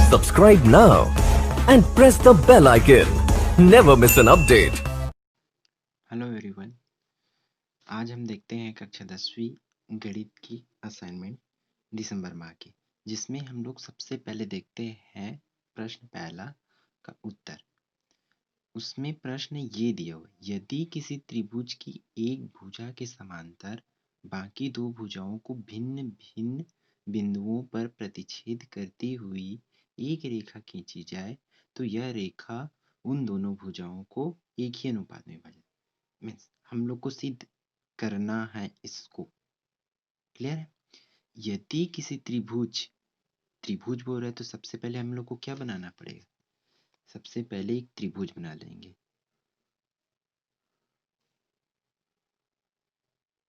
Subscribe now and press the bell icon. Never miss an update. Hello everyone, आज हम देखते हैं कक्षा 10वीं गणित की असाइनमेंट दिसंबर माह की, जिसमें हम लोग सबसे पहले देखते हैं प्रश्न पहला का उत्तर। उसमें प्रश्न ये दिया हुआ, यदि किसी त्रिभुज की एक भुजा के समांतर बाकी दो भुजाओं को भिन्न भिन्न बिंदुओं पर प्रतिच्छेद करती हुई एक रेखा खींची जाए तो यह रेखा उन दोनों भुजाओं को एक ही अनुपात में विभाजित, मीन्स हम लोग को सिद्ध करना है इसको। क्लियर है? यदि किसी त्रिभुज बोल रहे हैं तो सबसे पहले हम लोग को क्या बनाना पड़ेगा? सबसे पहले एक त्रिभुज बना लेंगे।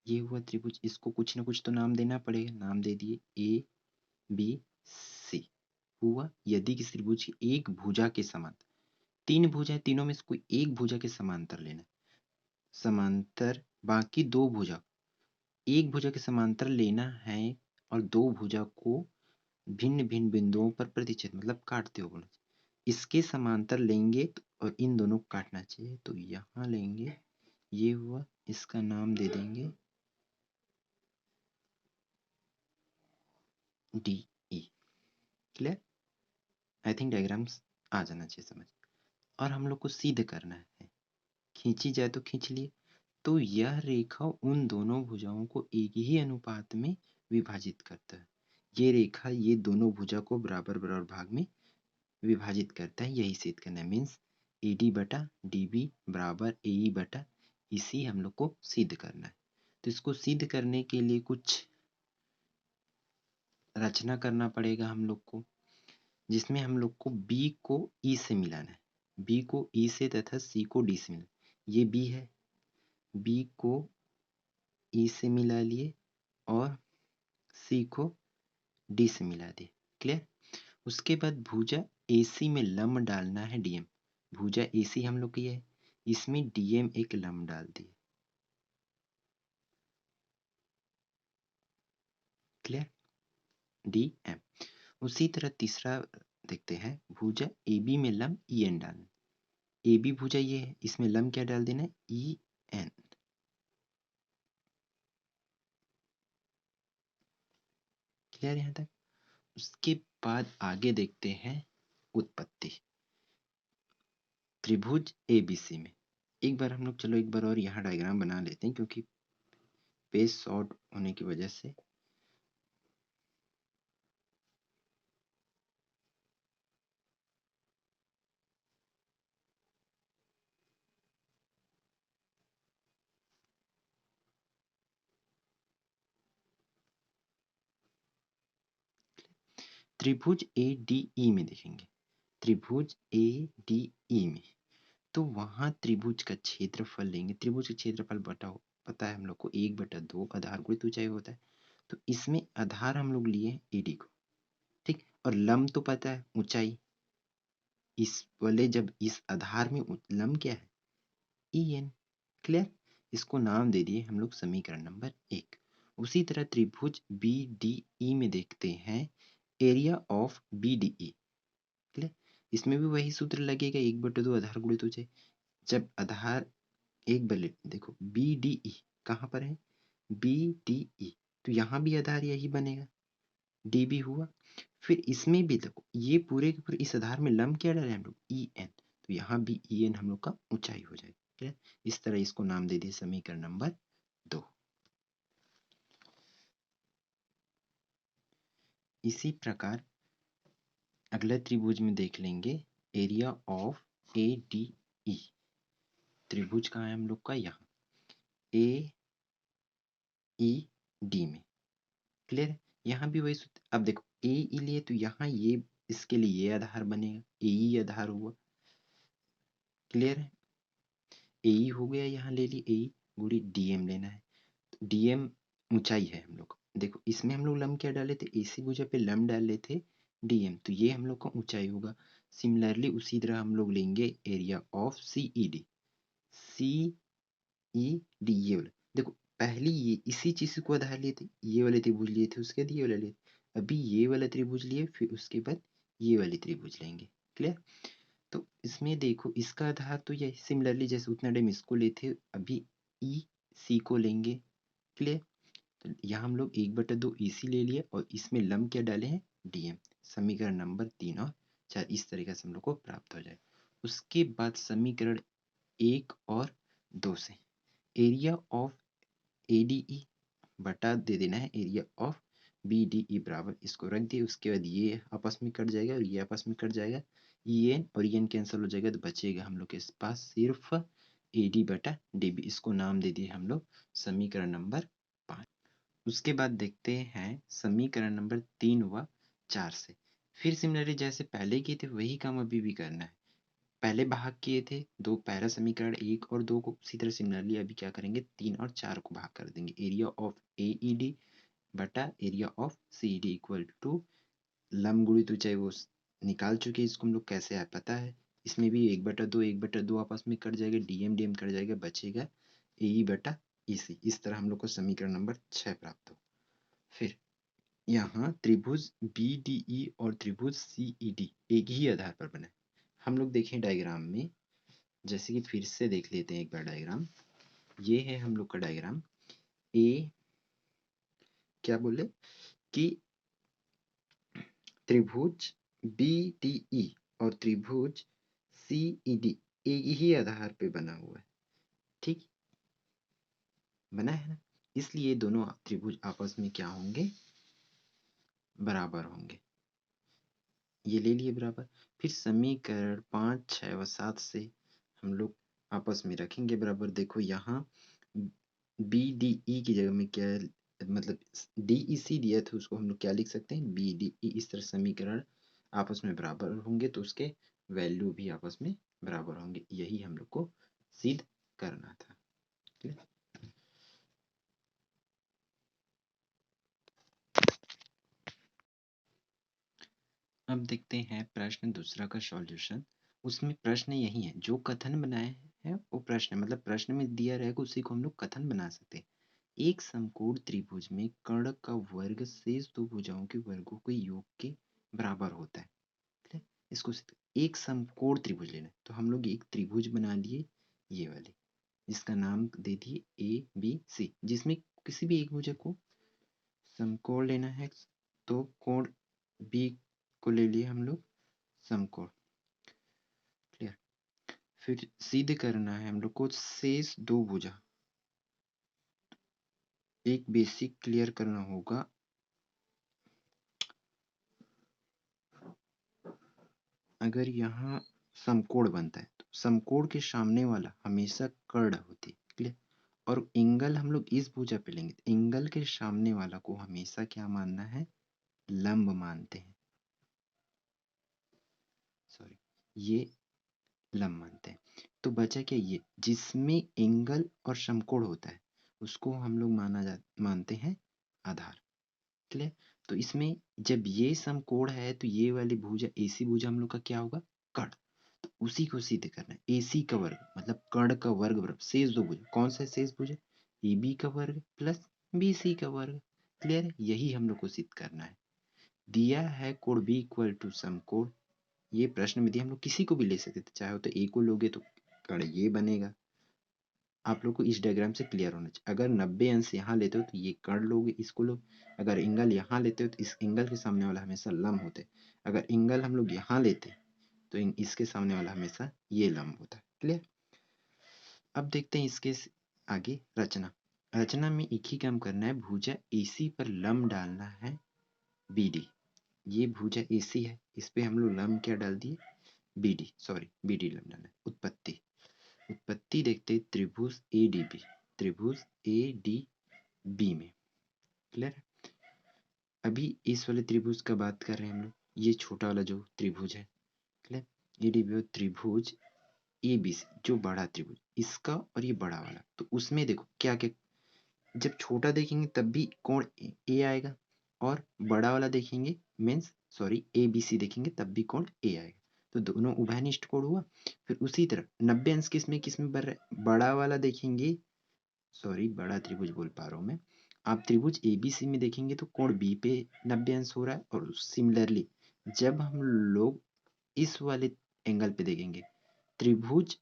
ये हुआ त्रिभुज, इसको कुछ ना कुछ तो नाम देना पड़ेगा। नाम दे दिए ए बी सी। हुआ यदि किसी त्रिभुज की एक भुजा के समांतर, तीन भुजा है, तीनों में से कोई एक भुजा के समांतर लेना। समांतर बाकी दो भुजा, एक भुजा के समांतर लेना है और दो भुजा को भिन्न भिन्न बिंदुओं पर प्रतिच्छेद मतलब काटते हो बोला। इसके समांतर लेंगे और इन दोनों को काटना चाहिए, तो यहाँ लेंगे, ये हुआ, इसका नाम दे देंगे D E. Clear? I think diagrams आ जाना चाहिए समझ। और हम लोग को सिद्ध करना है, खींची जाए तो खींच लिए, तो यह रेखा उन दोनों भुजाओं को एक ही अनुपात में विभाजित करता है। ये रेखा ये दोनों भुजा को बराबर बराबर भाग में विभाजित करता है, यही सिद्ध करना है। मीन्स ए डी बटा डी बी बराबर ए ई बटा इसी हम लोग को सिद्ध करना है। तो इसको सिद्ध करने के लिए कुछ रचना करना पड़ेगा हम लोग को, जिसमें हम लोग को बी को ई से मिलाना है, बी को ई से तथा सी को डी से मिलाना। ये बी है, बी को ई से मिला लिए और सी को डी से मिला दिए। क्लियर? उसके बाद भुजा AC में लंब डालना है डीएम। भुजा AC हम लोग की है, इसमें डीएम एक लंब डाल दिए। क्लियर? डीएम। उसी तरह तीसरा देखते हैं, भुजा AB में लंब EN डालना। AB भुजा ये है, इसमें लंब क्या डाल देना है? EN। क्लियर यहाँ तक? उसके बाद आगे देखते हैं उत्पत्ति त्रिभुज ABC में। एक बार हम लोग चलो एक बार और यहाँ डायग्राम बना लेते हैं, क्योंकि पेज शॉर्ट होने की वजह से। त्रिभुज ADE में देखेंगे, त्रिभुज ADE में तो वहां त्रिभुज का क्षेत्रफल लेंगे। त्रिभुज का क्षेत्रफल बटा पता है हम लोग को 1/2 आधार गुणित ऊंचाई होता है, तो इसमें आधार हम लोग लिए AD को, ठीक, और लंब तो पता है ऊंचाई। इस वाले जब इस आधार में लंब क्या है? EN। क्लियर? इसको नाम दे दिए हम लोग समीकरण नंबर 1। उसी तरह त्रिभुज BDE में देखते हैं एरिया ऑफ BDE। क्लियर? इसमें भी वही सूत्र लगेगा, 1/2 आधार गुणित ऊंचाई। जब आधार एक बल्ले देखो BDE कहाँ पर है? BDE, तो यहाँ भी आधार यही बनेगा, DB हुआ। फिर इसमें भी देखो ये पूरे के पूरे इस आधार में लंब क्या डाले हम लोग? EN, तो यहाँ भी EN हम लोग का ऊंचाई हो जाएगा। क्लियर? इस तरह इसको नाम दे दिए समीकरण नंबर 2। इसी प्रकार अगला त्रिभुज में देख लेंगे एरिया ऑफ ADE। त्रिभुज कहाँ है हम लोग का? यहाँ AED में। क्लियर? यहाँ भी वही सूत्र। अब देखो AE लिए तो यहाँ ये इसके लिए ये आधार बनेगा, AE आधार हुआ। क्लियर है? AE हो गया, यहाँ ले ली AE गुड़ी DM लेना है, तो DM ऊंचाई है हम लोग। देखो इसमें हम लोग लंब क्या डाले थे? AC भुजा पे लंब डाले थे DM, तो ये हम लोग का ऊंचाई होगा। सिमिलरली उसी तरह हम लोग लेंगे एरिया ऑफ CED। CED ये वाला देखो, पहली ये इसी चीज को आधार लिए थे, ये वाले त्रिभुज लिए थे, उसके बाद ये वाला लिए, अभी ये वाला त्रिभुज लिए, फिर उसके बाद ये वाली त्रिभुज लेंगे। क्लियर? तो इसमें देखो इसका आधार तो ये सिमिलरली जैसे उतना टाइम इसको लेते अभी ई सी को लेंगे। क्लियर? तो यहाँ हम लोग 1/2 EC ले लिए और इसमें लंब क्या डाले हैं, DM। समीकरण नंबर 3 और 4 इस तरीके से हम लोग को प्राप्त हो जाए। उसके बाद समीकरण 1 और 2 से एरिया ऑफ ADE बटा दे देना है एरिया ऑफ BDE बराबर इसको रख दिए। उसके बाद ये आपस में कट जाएगा और ये आपस में कट जाएगा, EN और EN कैंसिल हो जाएगा, तो बचेगा हम लोग के पास सिर्फ AD बटा DB। इसको नाम दे दिए हम लोग समीकरण नंबर 5। उसके बाद देखते हैं समीकरण नंबर 3 व 4 से। फिर सिमिलरली जैसे पहले किए थे वही काम अभी भी करना है। पहले भाग किए थे दो, पहला समीकरण 1 और 2 को, उसी तरह सिमिलरली अभी क्या करेंगे 3 और 4 को भाग कर देंगे। एरिया ऑफ AED बटा area of CED equal to लंब गुणित ऊंचाई वो निकाल चुके हैं, इसको हम लोग कैसे है पता है। इसमें भी 1/2 आपस में कट जाएगा, DM DM कट जाएगा, बचेगा AE बटा EC। इस तरह हम लोग को समीकरण नंबर 6 प्राप्त हो। फिर यहाँ त्रिभुज BDE और त्रिभुज CED एक ही आधार पर बने। हम लोग देखें डायग्राम में, जैसे कि फिर से देख लेते हैं एक बार डायग्राम। ये है हम लोग का डायग्राम। ए क्या बोले कि त्रिभुज BDE और त्रिभुज CED एक ही आधार पे बना हुआ है। ठीक बना है ना, इसलिए दोनों त्रिभुज आपस में क्या होंगे, बराबर होंगे। ये ले लिए बराबर। फिर समीकरण 5 6 व 7 से हम लोग आपस में रखेंगे बराबर। देखो यहाँ BDE की जगह में क्या मतलब DEC दिया था, उसको हम लोग क्या लिख सकते हैं BDE। इस तरह समीकरण आपस में बराबर होंगे तो उसके वैल्यू भी आपस में बराबर होंगे। यही हम लोग को सिद्ध करना था। ठीक है? अब देखते हैं प्रश्न दूसरा का सॉल्यूशन। उसमें प्रश्न यही है, जो कथन बनाए हैं वो प्रश्न मतलब प्रश्न में दिया रहेगा उसी को हम लोग कथन बना सकते हैं। एक समकोण त्रिभुज में कर्ण का वर्ग शेष दो भुजाओं के वर्गों के योग के बराबर होता है। ठीक है? इसको एक समकोण त्रिभुज लेना है, तो हम लोग एक त्रिभुज बना लिए ये वाले, जिसका नाम दे दिए ABC, जिसमें किसी भी एक भुजा को समकोण लेना है तो कोण B को ले लिए हम लोग समकोण। क्लियर? फिर सिद्ध करना है हम लोग को शेष दो भुजा। एक बेसिक क्लियर करना होगा, अगर यहाँ समकोण बनता है तो समकोण के सामने वाला हमेशा कर्ण होती है। क्लियर? और एंगल हम लोग इस भुजा पे लेंगे तो एंगल के सामने वाला को हमेशा क्या मानना है, लंब मानते हैं। सॉरी, ये लंब मानते हैं। तो बचा क्या, ये जिसमें एंगल और समकोण होता है उसको हम लोग मानते हैं आधार। क्लियर? तो इसमें जब ये समकोण है तो ये वाली भुजा AC भुजा हम लोग का क्या होगा, कर्ण। तो उसी को सिद्ध करना है। AC का वर्ग मतलब कर्ण का वर्ग बराबर शेष दो भुजा। कौन सा शेष भुजा, AB का वर्ग प्लस BC का वर्ग। क्लियर है? यही हम लोग को सिद्ध करना है। दिया है कोण B इक्वल टू समकोण। ये प्रश्न में दिया, हम लोग किसी को भी ले सकते थे, चाहे हो तो A को लोगे तो कर्ण ये बनेगा। आप लोग को इस डायग्राम से क्लियर होना चाहिए। अगर 90 अंश यहाँ लेते हो तो ये कर्ण लोगे, इसको लो। अगर एंगल यहाँ लेते हो तो इस एंगल के सामने वाला हमेशा लंब होता है। अगर एंगल हम लोग यहाँ लेते तो इसके सामने वाला हमेशा ये लंब होता है। क्लियर? अब देखते हैं इसके आगे रचना। रचना में एक ही काम करना है, भुजा AC पर लंब डालना है BD। ये भुजा AC है, इस पे हम लोग लंब क्या डाल दिए, BD लंब डालना है। उत्पत्ति देखते त्रिभुज ADB, त्रिभुज ADB में। क्लियर है? अभी इस वाले त्रिभुज का बात कर रहे हैं हम लोग, ये छोटा वाला जो त्रिभुज है। क्लियर? ADB और त्रिभुज ABC जो बड़ा त्रिभुज, इसका और ये बड़ा वाला, तो उसमें देखो क्या क्या, जब छोटा देखेंगे तब भी कोण A आएगा, और बड़ा वाला देखेंगे मीन्स सॉरी ABC देखेंगे तब भी कोण A आएगा। तो दोनों उभयनिष्ठ कोण हुआ। फिर उसी तरह 90 अंश किसमें किसमें बन रहा है, बड़ा वाला देखेंगे, सॉरी बड़ा त्रिभुज बोल पा रहा हूँ मैं। आप त्रिभुज ABC में देखेंगे तो कोण B पे 90 अंश हो रहा है, और सिमिलरली जब हम लोग इस वाले एंगल पे देखेंगे त्रिभुज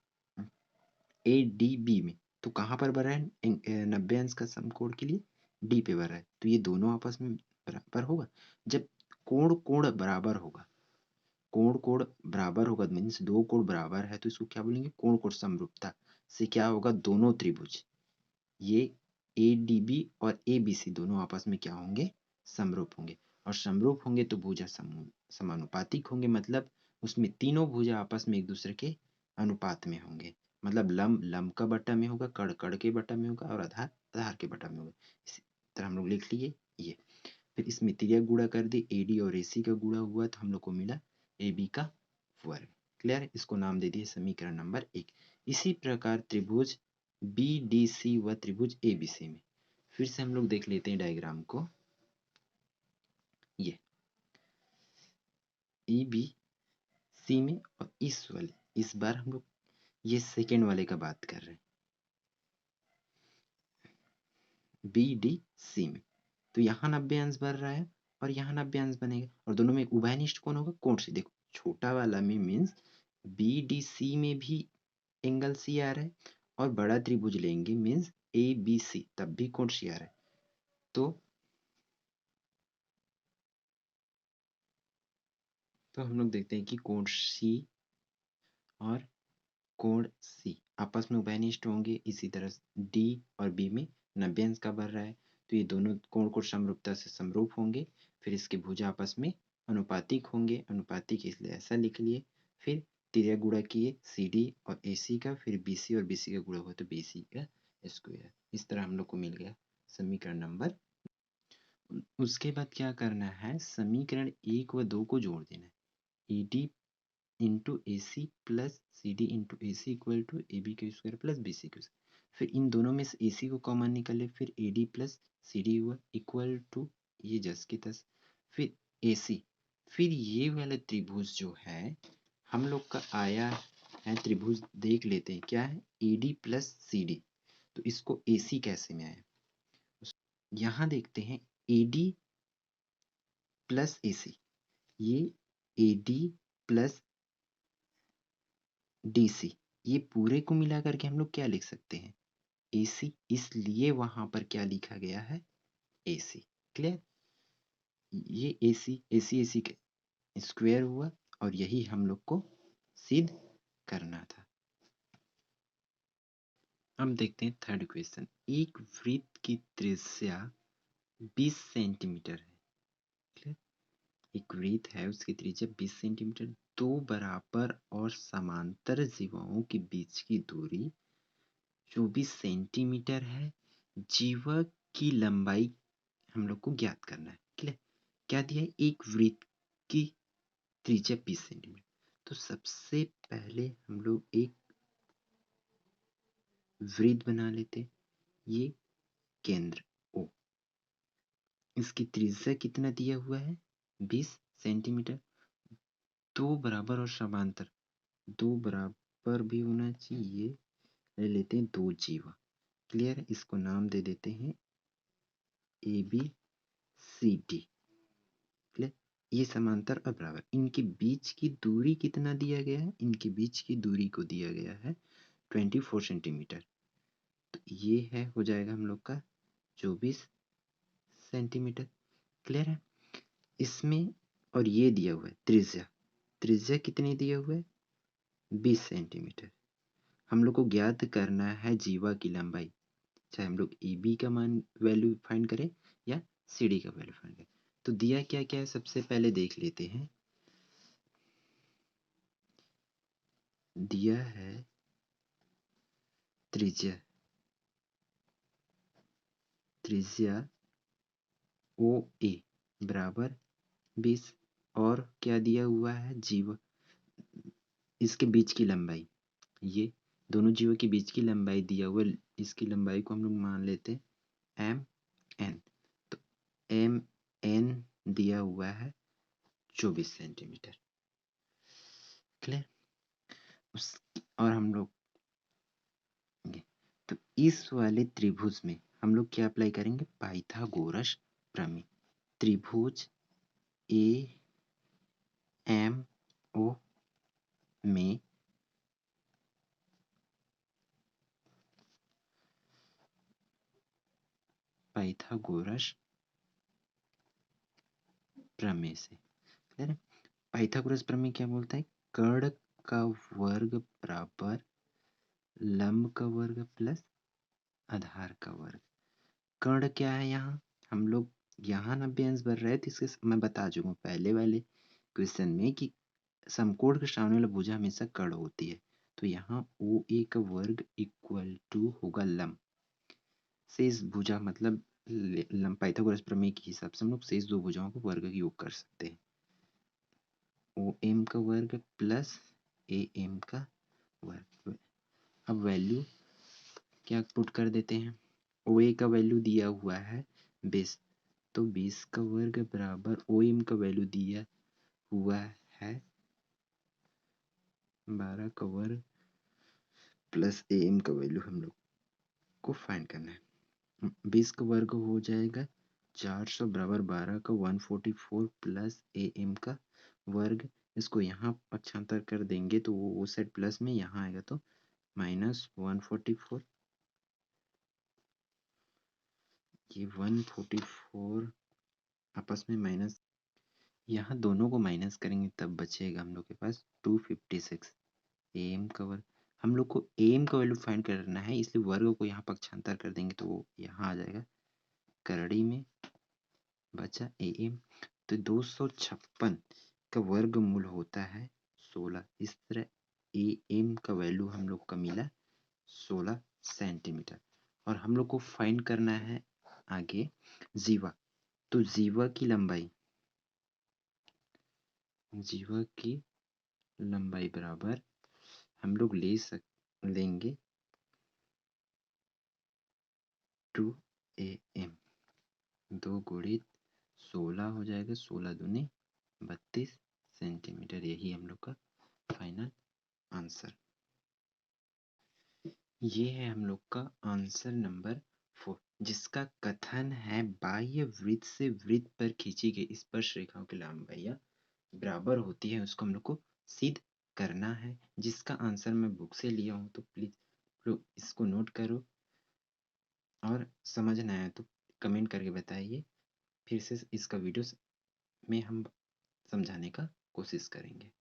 ADB में, तो कहाँ पर बन रहा है 90 अंश का समकोण के लिए डी पे बन रहा है, तो ये दोनों आपस में बराबर होगा। जब कोण कोण बराबर होगा, कोण कोण बराबर होगा मीन्स दो कोण बराबर है, तो इसको क्या बोलेंगे, कोण कोण समरूपता से क्या होगा, दोनों त्रिभुज ये ADB और ABC दोनों आपस में क्या होंगे, समरूप होंगे। और समरूप होंगे तो भुजा समानुपातिक होंगे, मतलब उसमें तीनों भुजा आपस में एक दूसरे के अनुपात में होंगे। मतलब लंब लंब का बटा में होगा, कड़ कड़ के बटा में होगा और आधार आधार के बटा में होगा। इसी तरह हम लोग लिख लिए ये। फिर इसमें तिर्यक गुणा कर दी, AD और AC का गुणा हुआ तो हम लोग को मिला AB का वर्ग। क्लियर है, इसको नाम दे दिए समीकरण नंबर 1। इसी प्रकार त्रिभुज BDC व त्रिभुज ABC में फिर से हम लोग देख लेते हैं डायग्राम को। ये ABC में और इस वाले, इस बार हम लोग ये सेकेंड वाले का बात कर रहे हैं BDC में। तो यहाँ 90 अंश बन रहा है और यहाँ 90 अंश बनेगा, और दोनों में उभयनिष्ठ कौन होगा, कोण C। देखो छोटा वाला में मीन्स BDC में भी एंगल C आ रहा है, और बड़ा त्रिभुज लेंगे मीन्स ABC तब भी कोण C आ रहा है। तो हम लोग देखते हैं कि कोण C और कोण C आपस में उभयनिष्ठ होंगे। इसी तरह D और B में 90 अंश का बढ़ रहा है, तो ये दोनों कोण कोण समरूपता से समरूप होंगे। फिर इसके भुजा आपस में अनुपातिक होंगे, अनुपातिक इसलिए ऐसा लिख लिए। फिर तिर्यक गुणा किए CD और AC का, फिर BC और BC का गुणा हुआ तो BC का स्क्वायर। इस तरह हम लोग को मिल गया समीकरण नंबर। उसके बाद क्या करना है, समीकरण 1 व 2 को जोड़ देना है। AD into AC plus CD into AC equal to AB का स्क्वायर प्लस BC का स्क्वायर। फिर इन दोनों में से AC को कॉमन निकाले, फिर AD प्लस CD हुआ इक्वल टू ये जस की तस, फिर AC। फिर ये वाला त्रिभुज जो है हम लोग का आया है त्रिभुज, देख लेते हैं क्या है, AD प्लस CD। तो इसको AC कैसे में आया, यहाँ देखते हैं AD प्लस AC, ये AD प्लस DC, ये पूरे को मिला करके हम लोग क्या लिख सकते हैं, AC। इसलिए वहां पर क्या लिखा गया है, AC। क्लियर, ये AC के स्क्वायर हुआ, और यही हम लोग को सिद्ध करना था। अब देखते हैं थर्ड क्वेश्चन। एक वृत्त की त्रिज्या 20 सेंटीमीटर है। क्लियर, एक वृत्त है उसकी त्रिज्या 20 सेंटीमीटर, दो बराबर और समांतर जीवाओं के बीच की दूरी 24 सेंटीमीटर है। जीवा की लंबाई हम लोग को ज्ञात करना है। क्लियर, क्या दिया है, एक वृत्त की त्रिज्या 20 सेंटीमीटर। तो सबसे पहले हम लोग एक वृत्त बना लेते हैं, ये केंद्र O, इसकी त्रिज्या कितना दिया हुआ है, 20 सेंटीमीटर। दो बराबर और समांतर, दो बराबर भी होना चाहिए, ले लेते हैं दो जीवा। क्लियर है, इसको नाम दे देते हैं ABCD। क्लियर, ये समांतर और बराबर, इनके बीच की दूरी कितना दिया गया है, इनके बीच की दूरी को दिया गया है 24 सेंटीमीटर। तो ये है, हो जाएगा हम लोग का 24 सेंटीमीटर। क्लियर है, इसमें और ये दिया हुआ है त्रिज्या, त्रिज्या कितनी दिया हुआ है, 20 सेंटीमीटर। हम लोग को ज्ञात करना है जीवा की लंबाई, चाहे हम लोग AB का मान वैल्यू फाइंड करें या CD का वैल्यू फाइंड करें। तो दिया क्या क्या है, सबसे पहले देख लेते हैं। दिया है त्रिज्या, त्रिज्या OA बराबर 20, और क्या दिया हुआ है, जीवा, इसके बीच की लंबाई, ये दोनों जीवों के बीच की लंबाई दिया हुआ, इसकी लंबाई को हम लोग मान लेते हैं MN। तो MN दिया हुआ है 24 सेंटीमीटर। क्लियर, और हम लोग तो इस वाले त्रिभुज में हम लोग क्या अप्लाई करेंगे, पाइथागोरस प्रमेय। त्रिभुज एम ओ में पाइथागोरस प्रमेय से। क्लियर है? पाइथागोरस प्रमेय क्या बोलता है? कर्ण का वर्ग बराबर लंब का वर्ग प्लस आधार का वर्ग। कर्ण क्या है? यहाँ हम लोग यहाँ 90 अंश भर रहे थे, इसके मैं बता चुका हूँ पहले वाले क्वेश्चन में कि समकोण के सामने वाला भुजा हमेशा कर्ण होती है। तो यहाँ ओ ए का वर्ग इक्वल टू होगा लंब। शेष भुजा मतलब लंब पाइथागोरस प्रमेय के हिसाब से हम लोग शेष दो भुजाओं को वर्ग योग कर सकते हैं। ओ एम का वर्ग प्लस ए एम का वर्ग। अब वैल्यू क्या पुट कर देते हैं? ओ ए का वैल्यू दिया हुआ है 20, तो 20 का वर्ग बराबर ओ एम का वैल्यू दिया हुआ है 12 का वर्ग प्लस ए एम का वैल्यू हम लोग को फाइंड करना है। 20 का वर्ग हो जाएगा 400 बराबर 12 का 144 प्लस ए एम का वर्ग। इसको यहाँ पक्षांतर कर देंगे तो वो साइड प्लस में, यहाँ आएगा तो -144। ये 144 आपस में माइनस, यहाँ दोनों को माइनस करेंगे तब बचेगा हम लोग के पास 256। एम का वर्ग, हम लोग को एम का वैल्यू फाइंड करना है, इसलिए वर्ग को यहाँ पक्षांतर कर देंगे तो वो यहाँ आ जाएगा, करड़ी में बचा ए एम। तो 256 का वर्गमूल होता है 16। इस तरह ए एम का वैल्यू हम लोग का मिला 16 सेंटीमीटर। और हम लोग को फाइंड करना है आगे जीवा। तो जीवा की लंबाई बराबर हम लोग लेंगे 2am, 2 गुणित 16 हो जाएगा, 16 दूनी 32 सेंटीमीटर। यही हम लोग का फाइनल आंसर। ये है हम लोग का आंसर नंबर 4, जिसका कथन है बाह्य वृत्त से वृत्त पर खींची गई स्पर्श रेखाओं की लंबाइयाँ बराबर होती है, उसको हम लोग को सिद्ध करना है। जिसका आंसर मैं बुक से लिया हूँ, तो प्लीज इसको नोट करो और समझ ना आए तो कमेंट करके बताइए। फिर से इसका वीडियो में हम समझाने का कोशिश करेंगे।